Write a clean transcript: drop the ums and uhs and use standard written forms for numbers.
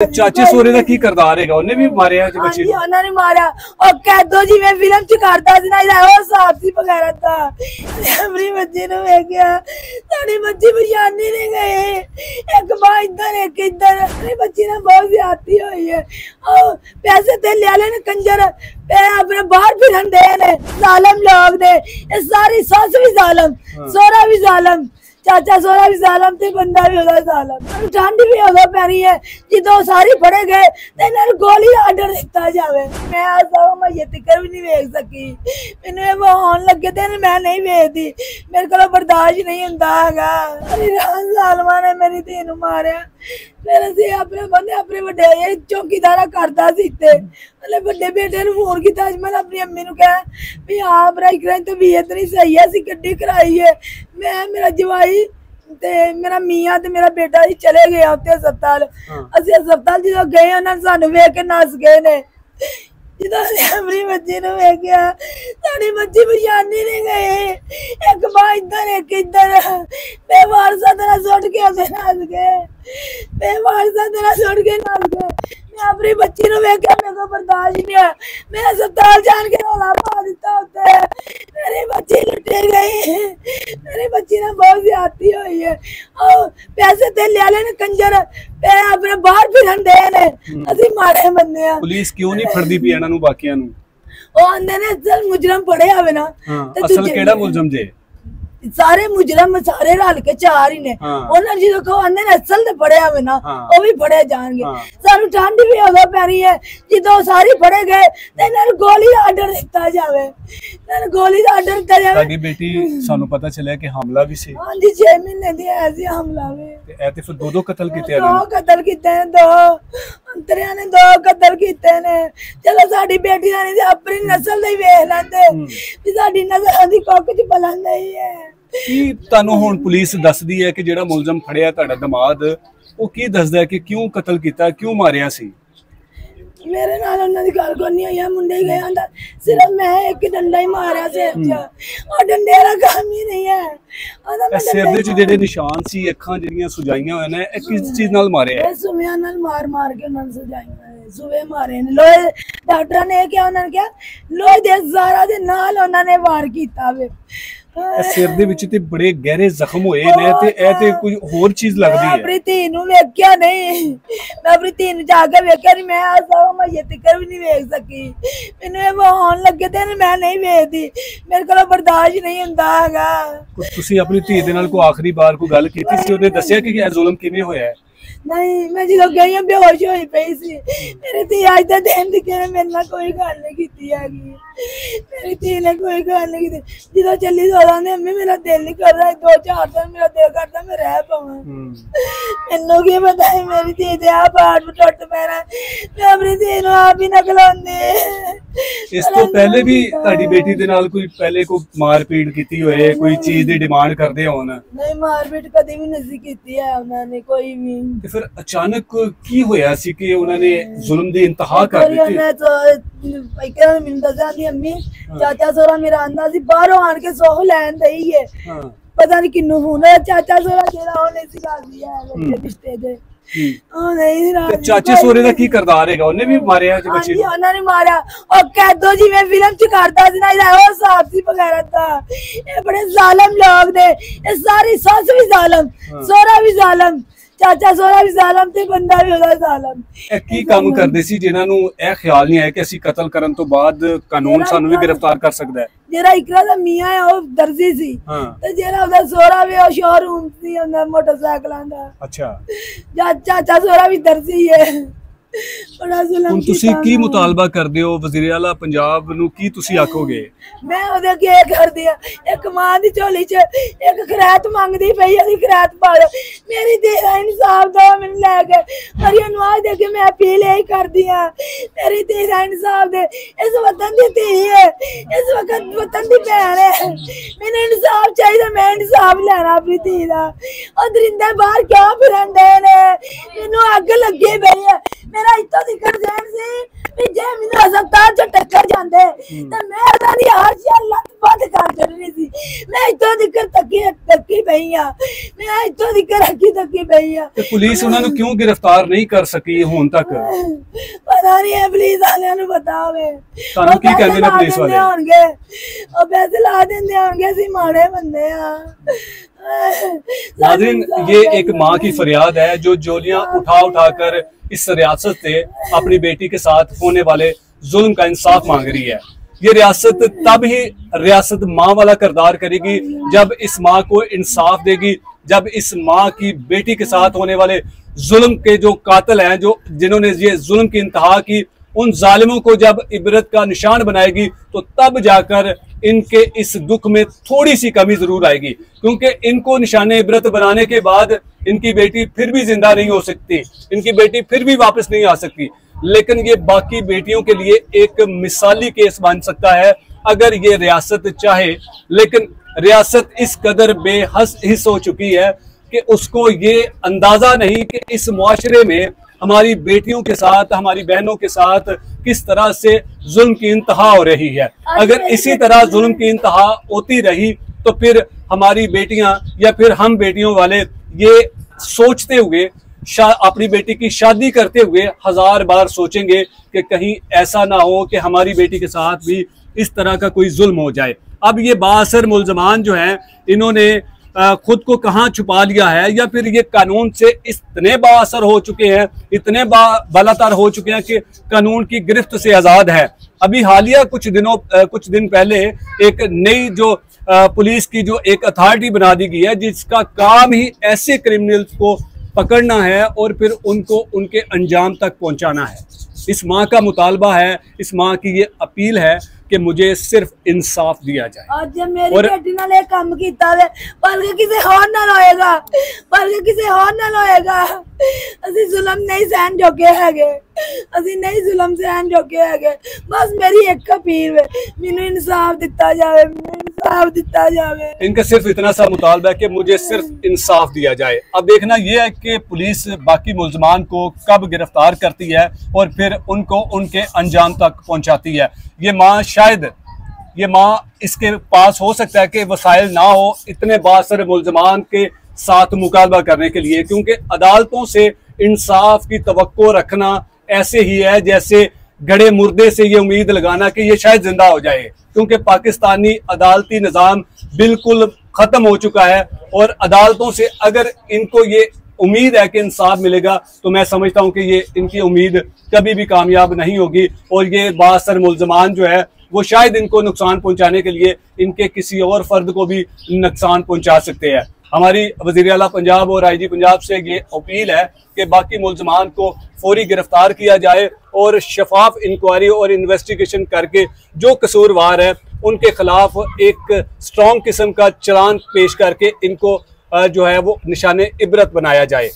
ਚਾਚੇ ਸੋਰੇ ਦਾ ਕੀ ਕਰਦਾਰ ਹੈਗਾ? ਉਹਨੇ ਵੀ ਮਾਰਿਆ ਜੀ ਬੱਚੇ ਨੂੰ? ਹਾਂਜੀ ਉਹਨਾਂ ਨੇ ਮਾਰਿਆ। ਉਹ ਕੈਦੋ ਜਿਵੇਂ ਫਿਲਮ ਚ ਕਰਦਾ ਸੀ ਨਾ, ਇਹਦਾ ਉਹ ਹਿਸਾਬ ਸੀ ਵਗੈਰਾ ਦਾ। ਆਪਣੀ ਬੱਚੀ ਨੂੰ ਵੇਖਿਆ, ਸਾਡੀ ਬੱਚੀ ਬਿਆਨੀ ਨਹੀਂ ਗਏ, ਇੱਕ ਬਾਹ ਇੱਧਰ ਇੱਕ ਇੱਧਰ। ਆਪਣੀ ਬੱਚੀ ਨਾਲ ਬਹੁਤ ਜ਼ਿਆਦਤੀ ਹੋਈ ਹੈ। ਉਹ ਪੈਸੇ ਤੇ ਲਿਆ ਲੈਣ ਕੰਜਰ अपने बाहर फिरन दे ने जालम लोग ने। ये सारी सास भी जालम, सोरा भी जालम, चाचा सोरा भी जालम ते बंदा भी होगा जालम। ठंड भी होगा पैनी है जो सारी फड़े गए ते इन्हें गोली आर्डर दिता जावे। मैं आज मैं ये तिकर भी नहीं वेख सकी, मैंने वो आन लगे थे मैं नहीं वेखती, मेरे को बर्दाश्त नहीं होता हैगा। जालमा ने मेरी धी नूं मारिया। फिर असीं अपने बंदे अपने वड्डे चौकीदारा करदा सी ते मतलब बड़े बेटे ने फोन किया। मैं अपनी अम्मी नूं कहा भी हाँ भराई कराई तबीयत नहीं सही है, असीं गड्डी कराई है। मैं मेरा जवाई ते मेरा मियां ते मेरा बेटा ही चले गए उत्थे हस्पताल। असीं हस्पताल जो गए उन्होंने सानूं वेख के नस गए ने। जो अपनी बच्ची नूं वेखिया, साडी बच्ची बियानी नहीं गए, एक बाह इधर एक इधर। बेवारसा तरह सुट के उसे नस गए, बेवारसा तरह सुट के नस गए। मैं अपनी बच्ची नूं वेखिया, मेरे को बर्दाश्त नहीं है। मैं अस्पताल जान के रौला पा दिता उत्ते, मेरी बच्ची लुटी गई। मेरी बच्ची ने बहुत ज्यादती हुई है। और पैसे ते लिया लेने कंजर अपने बाहर फिरन दे ने। असीं माड़े बंदे आ। पुलिस क्यों नहीं फड़दी पई इन्हां नूं बाकियां नूं? ਉਹ ਆਂਦੇ ਨੇ ਅਸਲ ਮੁਜਰਮ ਫੜੇ ਆਵੇ ਨਾ। ਅਸਲ ਕਿਹੜਾ ਮੁਲਜ਼ਮ ਜੇ? ਸਾਰੇ ਮੁਜਰਮ ਸਾਰੇ ਰਲ ਕੇ ਚਾਰ ਹੀ ਨੇ। ਉਹਨਾਂ ਜਿਹਦੇ ਕੋ ਆਂਦੇ ਨੇ ਅਸਲ ਤੇ ਫੜੇ ਆਵੇ ਨਾ, ਉਹ ਵੀ ਫੜੇ ਜਾਣਗੇ। ਸਾਨੂੰ ਠੰਡ ਵੀ ਹੋਗਾ ਪੈਣੀ ਹੈ ਜਦੋਂ ਸਾਰੇ ਫੜੇ ਗਏ ਤੇ ਇਹਨਾਂ ਨੂੰ ਗੋਲੀ ਦਾ ਆਰਡਰ ਦਿੱਤਾ ਜਾਵੇ। ਇਹਨਾਂ ਨੂੰ ਗੋਲੀ ਦਾ ਆਰਡਰ ਦਿੱਤਾ ਜਾਵੇ। ਸਾਡੀ ਬੇਟੀ ਸਾਨੂੰ ਪਤਾ ਚੱਲਿਆ ਕਿ ਹਮਲਾ ਵੀ ਸੀ। ਹਾਂਜੀ 6 ਮਹੀਨੇ ਦੀ ਐ ਸੀ ਹਮਲਾ ਵੀ। ਤੇ ਇਹ ਤੇ ਫਿਰ ਦੋ ਕਤਲ ਕੀਤੇ ਦੋ ਕਤਲ ਕੀਤੇ ਨੇ, ਦੋ ਅੰਤਰਿਆਂ ਨੇ ਦੋ ਕਤਲ ਕੀਤੇ ਨੇ। ਚਲੋ ਸਾਡੀ ਬੇਟੀ ਦਾ ਨਹੀਂ ਆਪਣੀ ਨਸਲ ਦਾ ਹੀ ਵੇਖ ਲੈਂਦੇ ਵੀ ਸਾਡੀ ਨਸਲ ਦੀ ਕੁੱਖ ਚ ਬਲਨ ਨਹੀਂ ਹੈ। ਕੀ ਤੁਹਾਨੂੰ ਹੁਣ ਪੁਲਿਸ ਦੱਸਦੀ ਹੈ ਕਿ ਜਿਹੜਾ ਮੁਲਜ਼ਮ ਫੜਿਆ ਤੁਹਾਡਾ ਦਮਾਦ, ਉਹ ਕੀ ਦੱਸਦਾ ਹੈ ਕਿ ਕਿਉਂ ਕਤਲ ਕੀਤਾ, ਕਿਉਂ ਮਾਰਿਆ ਸੀ? मेरे नाल उन्हां दी गल कोई नहीं होई, मुंडे गए आंदा सिर्फ मैं एक डंडा ही मारिया सिर च, और डंडे वाला काम ही नहीं है। आंदा मैं सिर दे च जेडे निशान सी, अखां जेडीयां सुजाइयां होए ने, ए किस चीज नाल मारे है? सुवियां नाल मार मार के उन्हां सुजाइयां ने, सुवे मारे ने। लोहे डॉक्टर ने क्या उन्हां ने कहा लोहे दे ज़ारा दे नाल उन्हां ने वार कीता वे। सिर दे विच ते बड़े गहरे जख्म होए ने ते ए ते कोई होर चीज लगदी है। अपनी धी नूं वेख्या नहीं, मैं अपनी धी नूं जाके वेख्या नहीं। मैं आज मैं ये तिकर भी नहीं वेख सकी, मैंने वो आन लगे थे मैं नहीं वेखदी, मेरे को बर्दाश्त नहीं हुंदा हैगा। तुसीं अपनी धी दे नाल कोई आखिरी बार कोई गल कीती सी? उहने दस्सिया कि ये जुल्म किवें होया है? नहीं, मैं जो गई बेहोश होई पई सी। मेरी धी अज तक दिन तक मेरे नाल कोई गल नहीं कीती हैगी। मेरी धी ने कोई गल नहीं की। जो चली सोदा ने अम्मी मेरा दिल नहीं करदा, 2-4 दिन मेरा दिल करदा मैं रह पावां। मैनू की पता है मेरी धी दे आ पाट टुट पैना, मैं अपनी धी नूं आप ही नकलांदी। इस तो पहले भी ਤੁਹਾਡੀ बेटी दे नाल कोई पहले कोई मारपीट कीती होए, कोई चीज दी डिमांड करदे होन? नहीं, मारपीट कदी भी नहीं कीती है उन्होंने कोई भी। ਤੇ ਫਿਰ ਅਚਾਨਕ ਕੀ ਹੋਇਆ ਸੀ ਕਿ ਉਹਨਾਂ ਨੇ ਜ਼ੁਲਮ ਦੀ ਇੰਤਹਾ ਕਰ ਦਿੱਤੀ? मैं तो इकरा मैनूं दस्सिया सी अम्मी चाचा सोरा मेरा आंदा सी बाहरों आन के सोख लैन दई है। पता नहीं किन्नू फोन है चाचा सोरा जेड़ा ओने सी गादी है रिश्ते दे। ਚਾਚੇ ਸੋਰੇ ਦਾ ਕੀ ਕਰਦਾਰ ਹੈਗਾ? ਉਹਨੇ ਵੀ ਮਾਰਿਆ ਜੀ ਬੱਚੇ ਨੂੰ? ਉਹਨਾਂ ਨੇ ਮਾਰਿਆ। ਉਹ ਕੈਦੋ ਜਿਵੇਂ ਫਿਲਮ ਚ ਕਰਦਾ ਸੀ ਨਾ, ਇਹਦਾ ਉਹ ਹਿਸਾਬ ਸੀ ਵਗੈਰਾ ਦਾ। ਇਹ ਬੜੇ ਜ਼ਾਲਮ ਲੋਕ ਨੇ। ਇਹ ਸਾਰੀ ਸੱਸ ਵੀ ਜ਼ਾਲਮ, ਸੋਰਾ ਵੀ ਜ਼ਾਲਮ, ਚਾਚਾ ਸੋਰਾ ਵੀ ਜ਼ਾਲਮ ਤੇ ਬੰਦਾ ਵੀ ਉਹਦਾ ਜ਼ਾਲਮ। ਇਹ ਕੀ ਕੰਮ ਕਰਦੇ ਸੀ ਜਿਨ੍ਹਾਂ ਨੂੰ ਇਹ ਖਿਆਲ ਨਹੀਂ ਆਇਆ ਕਿ ਅਸੀਂ ਕਤਲ ਕਰਨ ਤੋਂ ਬਾਅਦ ਕਾਨੂੰਨ ਸਾਨੂੰ ਵੀ ਗ੍ਰਿਫਤਾਰ ਕਰ ਸਕਦਾ ਹੈ? ਜਿਹੜਾ ਇਕਰਾ ਦਾ ਮੀਆਂ ਹੈ ਉਹ ਦਰਜੀ ਸੀ, ਤੇ ਜਿਹੜਾ ਉਹਦਾ ਸੋਹਰਾ ਵੀ ਉਹ ਸ਼ੋਰੂਮ ਸੀ ਉਹਦਾ ਮੋਟਰਸਾਈਕਲਾਂ ਦਾ। ਅੱਛਾ, ਚਾਚਾ ਸੋਹਰਾ ਵੀ ਦਰਜੀ ਹੈ। ਹੁਣ ਤੁਸੀਂ ਕੀ ਮੁਤਾਲਬਾ ਕਰਦੇ ਹੋ? ਵਜ਼ੀਰ ਆਲਾ ਪੰਜਾਬ ਨੂੰ ਕੀ ਤੁਸੀਂ ਆਖੋਗੇ? मैं ਉਹਦੇ ਕੀ ਕਰਦੀ ਆ, ਇੱਕ ਮਾਂ ਦੀ ਝੋਲੀ ਚ ਇੱਕ ਖਰਾਤ ਮੰਗਦੀ ਪਈ, ਉਹਦੀ ਖਰਾਤ ਪਾ ਲਓ। ਮੇਰੀ ਧੀ ਦਾ ਇਨਸਾਫ ਦੋ ਮੈਨੂੰ ਲੈ ਕੇ। ਹਰੀਆਂ ਨੂੰ ਆਜ ਦੇ ਕੇ ਮੈਂ ਅਪੀਲ ਇਹ ਕਰਦੀ ਆ, ਮੇਰੀ ਧੀ ਦਾ ਇਨਸਾਫ ਦੇ। ਇਸ ਵਤਨ ਦੀ ਧੀ ਹੈ, ਇਸ ਵਕਤ ਵਤਨ ਦੀ ਭੈਣ ਹੈ, ਮੈਨੂੰ ਇਨਸਾਫ ਚਾਹੀਦਾ। ਮੈਂ ਇਨਸਾਫ ਲੈਣਾ ਆਪਣੀ ਧੀ ਦਾ। ਉਹ ਦਰਿੰਦੇ ਬਾਹਰ ਕਿਉਂ ਫਿਰਦੇ ਨੇ? ਮੈਨੂੰ ਅੱਗ ਲੱਗੀ ਪਈ ਹੈ। मेरा इतना दिक्कत जैन से भी जे मैनू अस्पताल च टक्कर जांदे ते मैं इहदा दी हर शे लत बंद कर छड्डनी सी। मैं इत्थों दिक्कर तक्की पई आ, मैं इत्थों दिक्कर तक्की पई आ। ते पुलिस उन्हां नूं क्यों गिरफ्तार नहीं कर सकी हुण तक? पता नहीं है, पुलिस वालियां नूं पता होवे। तुहानूं की कहंदे ने पुलिस वाले? होणगे ओ पैसे ला देंदे होणगे, असीं माड़े बंदे आ। नाज़रीन, ये एक माँ की फरियाद है जो जोलियां उठा उठा कर इस रियासत से अपनी बेटी के साथ होने वाले जुल्म का इंसाफ मांग रही है। ये रियासत तब ही रियासत माँ वाला किरदार करेगी जब इस माँ को इंसाफ देगी, जब इस माँ की बेटी के साथ होने वाले जुल्म के जो कातिल हैं, जो जिन्होंने ये जुल्म की इंतहा की, उन जालिमों को जब इबरत का निशान बनाएगी तो तब जाकर इनके इस दुख में थोड़ी सी कमी जरूर आएगी। क्योंकि इनको निशाने इबरत बनाने के बाद इनकी बेटी फिर भी जिंदा नहीं हो सकती, इनकी बेटी फिर भी वापस नहीं आ सकती। लेकिन ये बाकी बेटियों के लिए एक मिसाली केस बन सकता है अगर ये रियासत चाहे। लेकिन रियासत इस कदर बेहिस हो चुकी है कि उसको ये अंदाजा नहीं कि इस मुआशरे में हमारी बेटियों के साथ, हमारी बहनों के साथ किस तरह से जुल्म की इंतहा हो रही है। अगर इसी तरह जुल्म की इंतहा होती रही तो फिर हमारी बेटियां या फिर हम बेटियों वाले ये सोचते हुए अपनी बेटी की शादी करते हुए 1000 बार सोचेंगे कि कहीं ऐसा ना हो कि हमारी बेटी के साथ भी इस तरह का कोई जुल्म हो जाए। अब ये बाअसर मुल्ज़मान जो हैं, इन्होंने खुद को कहाँ छुपा लिया है, या फिर ये कानून से इतने बाअसर हो चुके हैं, इतने बालातर हो चुके हैं कि कानून की गिरफ्त से आज़ाद है। अभी हालिया कुछ दिन पहले एक नई जो पुलिस की जो एक अथॉरिटी बना दी गई है, जिसका काम ही ऐसे क्रिमिनल्स को पकड़ना है और फिर उनको उनके अंजाम तक पहुंचाना है। इस माँ का मुतालबा है, इस माँ की ये अपील है कि मुझे सिर्फ इंसाफ दिया जाए। आज मेरी बेटी नाल एक काम कीता वे, बल्कि किसी होर नाल होएगा, बल्कि किसी होर नाल होएगा। असी जुल्म नहीं सहन जोगे हैगे, असी नहीं जुल्म सहन जोगे हैगे। बस मेरी एक अपील है, मैनू इंसाफ दिता जावे, इंसाफ दिता जावे। इनका सिर्फ इतना सा मुतालबा है कि मुझे सिर्फ इंसाफ दिया जाए। अब देखना यह है कि पुलिस बाकी मुल्ज़मान को कब गिरफ्तार करती है और फिर उनको उनके अंजाम तक पहुंचाती है। ये माँ इसके पास हो सकता है कि वसाइल ना हो इतने बाअसर मुल्ज़मान के साथ मुकाबला करने के लिए, क्योंकि अदालतों से इंसाफ की तवक्को रखना ऐसे ही है जैसे गड़े मुर्दे से ये उम्मीद लगाना कि ये शायद जिंदा हो जाए। क्योंकि पाकिस्तानी अदालती निज़ाम बिल्कुल ख़त्म हो चुका है और अदालतों से अगर इनको ये उम्मीद है कि इंसाफ मिलेगा तो मैं समझता हूं कि ये इनकी उम्मीद कभी भी कामयाब नहीं होगी और ये बाअसर मुल्ज़मान जो है वो शायद इनको नुकसान पहुंचाने के लिए इनके किसी और फर्द को भी नुकसान पहुंचा सकते हैं। हमारी वज़ीर आला पंजाब और IG पंजाब से ये अपील है कि बाकी मुल्ज़मान को फौरी गिरफ्तार किया जाए और शफाफ इंक्वायरी और इन्वेस्टिगेशन करके जो कसूरवार है उनके खिलाफ एक स्ट्रॉन्ग किस्म का चलान पेश करके इनको जो है वो निशाने इबरत बनाया जाए।